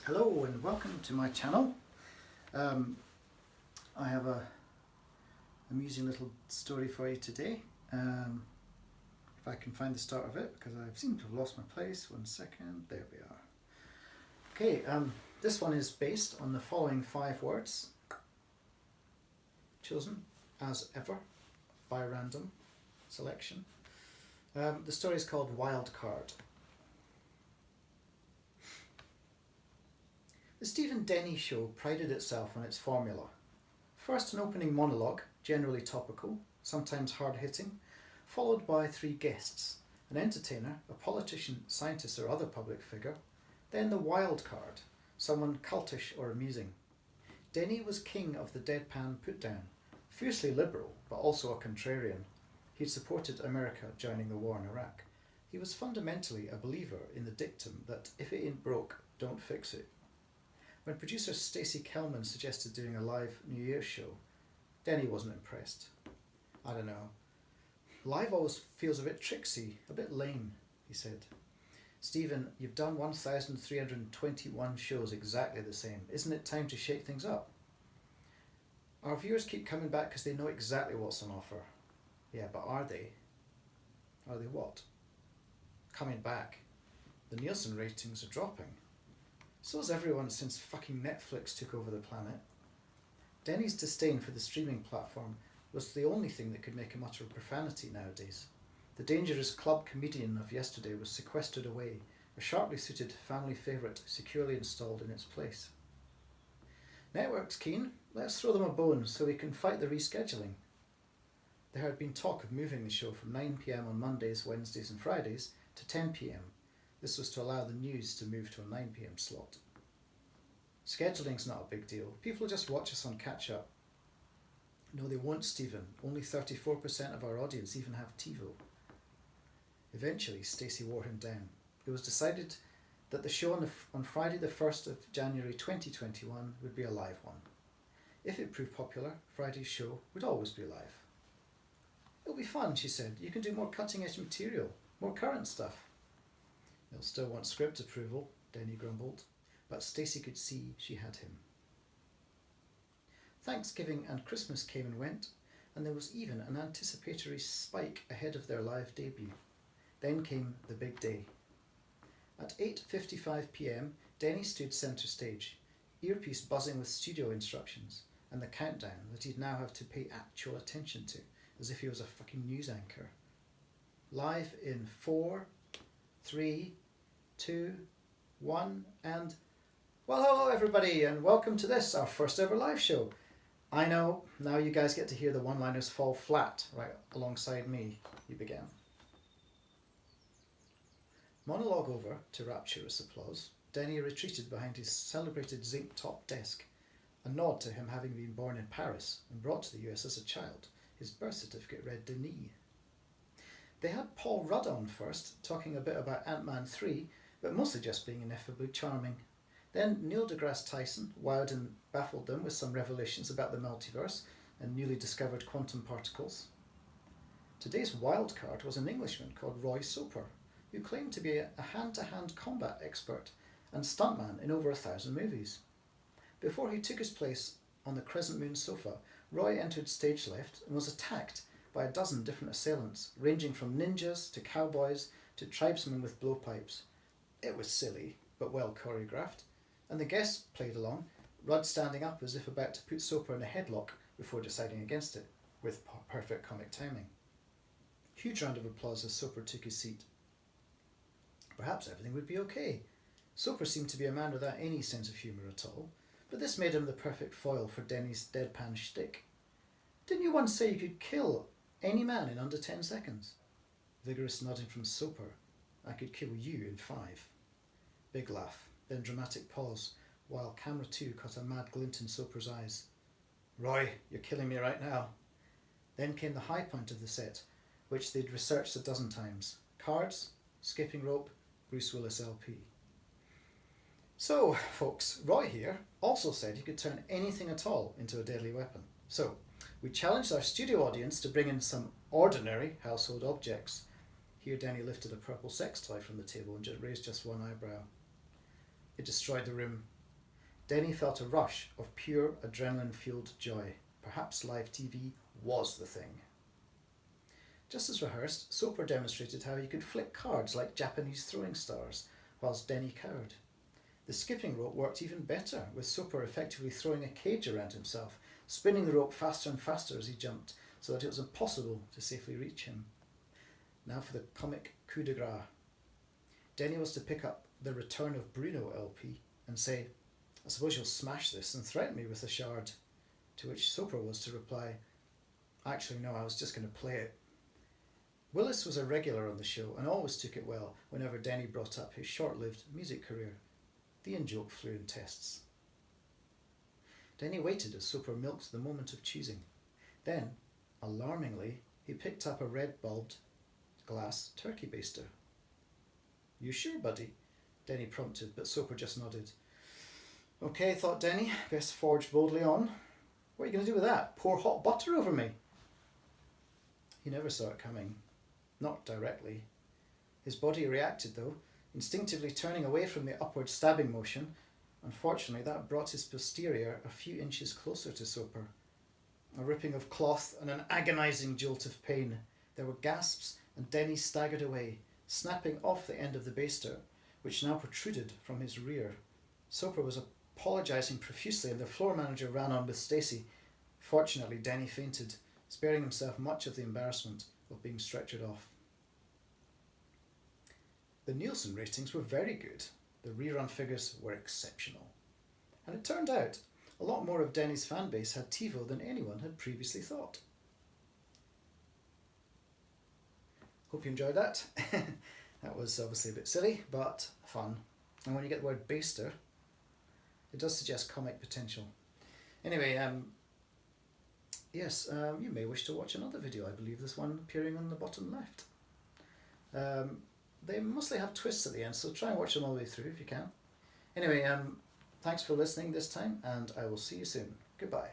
Hello and welcome to my channel. I have a amusing little story for you today. If I can find the start of it, because I seem to have lost my place. 1 second, there we are. Okay, this one is based on the following 5 words, chosen as ever by random selection. The story is called Wildcard. The Stephen Denny show prided itself on its formula. First an opening monologue, generally topical, sometimes hard-hitting, followed by 3 guests, an entertainer, a politician, scientist or other public figure, then the wild card, someone cultish or amusing. Denny was king of the deadpan put-down, fiercely liberal but also a contrarian. He'd supported America joining the war in Iraq. He was fundamentally a believer in the dictum that if it ain't broke, don't fix it. When producer Stacey Kellman suggested doing a live New Year's show, Denny wasn't impressed. I don't know. Live always feels a bit tricksy, a bit lame, he said. Stephen, you've done 1,321 shows exactly the same. Isn't it time to shake things up? Our viewers keep coming back because they know exactly what's on offer. Yeah, but are they? Are they what? Coming back. The Nielsen ratings are dropping. So has everyone since fucking Netflix took over the planet. Denny's disdain for the streaming platform was the only thing that could make him utter profanity nowadays. The dangerous club comedian of yesterday was sequestered away, a sharply suited family favourite securely installed in its place. Network's keen, let's throw them a bone so we can fight the rescheduling. There had been talk of moving the show from 9 p.m. on Mondays, Wednesdays and Fridays to 10 p.m. This was to allow the news to move to a 9 p.m. slot. Scheduling's not a big deal. People just watch us on catch-up. No, they won't, Stephen. Only 34% of our audience even have TiVo. Eventually, Stacey wore him down. It was decided that the show on Friday the 1st of January 2021 would be a live one. If it proved popular, Friday's show would always be live. It'll be fun, she said. You can do more cutting-edge material, more current stuff. They'll still want script approval, Denny grumbled, but Stacey could see she had him. Thanksgiving and Christmas came and went, and there was even an anticipatory spike ahead of their live debut. Then came the big day. At 8:55 p.m, Denny stood centre stage, earpiece buzzing with studio instructions, and the countdown that he'd now have to pay actual attention to, as if he was a fucking news anchor. Live in 4, 3, 2, 1, and... Well, hello everybody, and welcome to this, our first ever live show. I know, now you guys get to hear the one-liners fall flat right alongside me, he began. Monologue over to rapturous applause, Denny retreated behind his celebrated zinc-top desk, a nod to him having been born in Paris and brought to the US as a child. His birth certificate read Denis. They had Paul Rudd on first, talking a bit about Ant-Man 3, but mostly just being ineffably charming. Then Neil deGrasse Tyson wowed and baffled them with some revelations about the multiverse and newly discovered quantum particles. Today's wildcard was an Englishman called Roy Soper, who claimed to be a hand-to-hand combat expert and stuntman in over 1,000 movies. Before he took his place on the Crescent Moon sofa, Roy entered stage left and was attacked by a dozen different assailants, ranging from ninjas to cowboys to tribesmen with blowpipes. It was silly, but well choreographed, and the guests played along, Rudd standing up as if about to put Soper in a headlock before deciding against it, with perfect comic timing. Huge round of applause as Soper took his seat. Perhaps everything would be okay. Soper seemed to be a man without any sense of humour at all, but this made him the perfect foil for Denny's deadpan shtick. Didn't you once say you could kill any man in under 10 seconds? Vigorous nodding from Soper. I could kill you in 5. Big laugh, then dramatic pause, while camera 2 caught a mad glint in Soper's eyes. Roy, you're killing me right now. Then came the high point of the set, which they'd researched a dozen times. Cards, skipping rope, Bruce Willis LP. So, folks, Roy here also said he could turn anything at all into a deadly weapon. So, we challenged our studio audience to bring in some ordinary household objects. Here Denny lifted a purple sex toy from the table and raised just one eyebrow. It destroyed the room. Denny felt a rush of pure adrenaline-fueled joy. Perhaps live TV was the thing. Just as rehearsed, Soper demonstrated how he could flick cards like Japanese throwing stars, whilst Denny cowered. The skipping rope worked even better, with Soper effectively throwing a cage around himself, spinning the rope faster and faster as he jumped, so that it was impossible to safely reach him. Now for the comic coup de grace. Denny was to pick up the Return of Bruno LP and say, "I suppose you'll smash this and threaten me with a shard," to which Soper was to reply, "Actually no, I was just going to play it." Willis was a regular on the show and always took it well whenever Denny brought up his short-lived music career. The in-joke flew in tests. Denny waited as Soper milked the moment of choosing. Then, alarmingly, he picked up a red-bulbed glass turkey baster. "You sure, buddy?" Denny prompted, but Soper just nodded. "Okay," thought Denny, best forge boldly on. "What are you going to do with that? Pour hot butter over me?" He never saw it coming. Not directly. His body reacted, though, instinctively turning away from the upward stabbing motion. Unfortunately, that brought his posterior a few inches closer to Soper. A ripping of cloth and an agonising jolt of pain. There were gasps, and Denny staggered away, snapping off the end of the baster, which now protruded from his rear. Soper was apologising profusely, and the floor manager ran on with Stacey. Fortunately, Denny fainted, sparing himself much of the embarrassment of being stretchered off. The Nielsen ratings were very good. The rerun figures were exceptional. And it turned out a lot more of Denny's fan base had TiVo than anyone had previously thought. Hope you enjoyed that. That was obviously a bit silly, but fun. And when you get the word baster, it does suggest comic potential. Anyway, yes, you may wish to watch another video. I believe this one appearing on the bottom left. They mostly have twists at the end, so try and watch them all the way through if you can. Anyway, thanks for listening this time, and I will see you soon. Goodbye.